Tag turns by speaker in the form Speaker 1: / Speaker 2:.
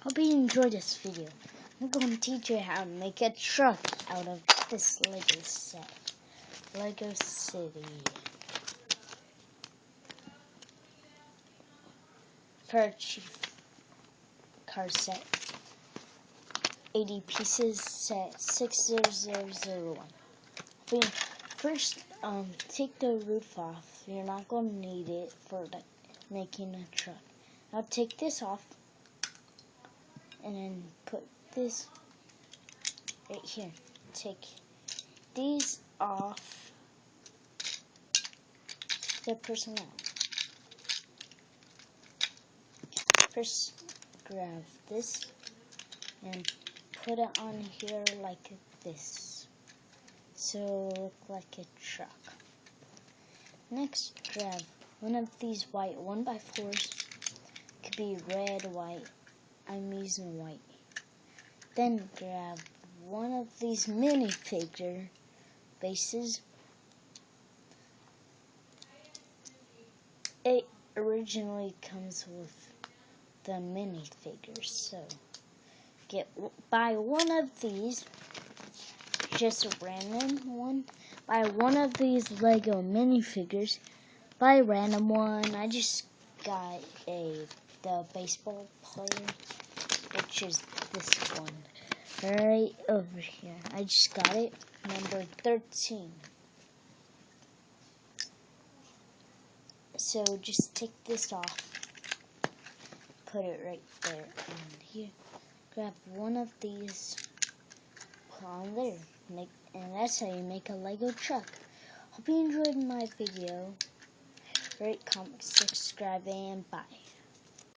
Speaker 1: Hope you enjoyed this video. I'm going to teach you how to make a truck out of this Lego set. Lego City. Purchase car set. 80 pieces, set 60001. First, take the roof off. You're not going to need it for making a truck. Now take this off. And then put this right here. Take these off the personnel. First, grab this and put it on here like this, so it'll look like a truck. Next, grab one of these white 1x4s. Could be red, white. I'm using white. Then grab one of these minifigure bases. It originally comes with the minifigures, so buy one of these, just a random one. Buy one of these Lego minifigures. Buy a random one. I just got the baseball player, which is this one right over here. I just got it, number 13. So just take this off, put it right there and here. Grab one of these, put on there, and that's how you make a Lego truck. Hope you enjoyed my video. Rate, comment, subscribe, and bye.